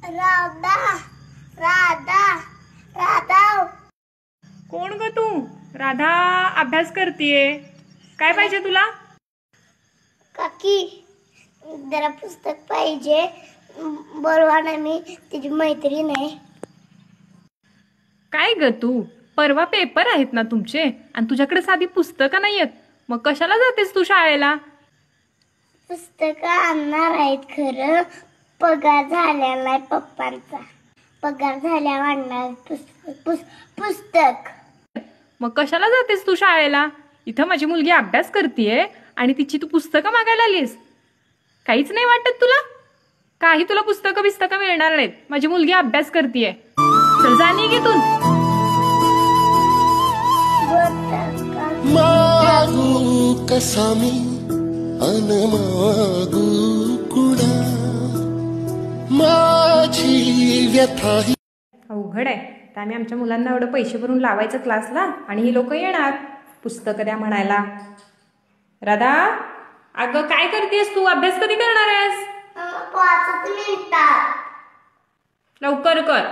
राधा राधा राधा। कोण ग तू? राधा अभ्यास करतीये. काय पाहिजे तुला? काकी जरा पुस्तक पाहिजे. बरोबर ना, मी तिची मैत्रीण आहे. काय ग तू? परवा पेपर आहेत ना तुमचे आणि तुझ्याकडे साधी पुस्तकं नाही आहेत. मग कशाला जातेस तू शाळेला? पुस्तक आणणार आहेत, खरं पगार झालेला नाही पप्पांचा. पगार झाल्यावर आणणार पुस्तक. मग कशाला जातेस तू शाळेला? इथं माझी मुलगी अभ्यास करतीये आणि तिची तू पुस्तकं मागायला आलीस? काहीच नाही वाटत तुला? काही तुला पुस्तकं बिस्तकं मिळणार नाहीत. माझी मुलगी अभ्यास करतीये. चल जा निघेतून. मागू कसा मी अन मागू कुणा माझी व्यथा ही. अवघड आहे. तर आम्ही आमच्या मुलांना एवढं पैसे भरून लावायचं क्लासला आणि ही लोक येणार पुस्तकं द्या म्हणायला. राधा, अगं काय करतेस तू? अभ्यास कधी करणार आहेस? 5 मिनिटात. लवकर कर.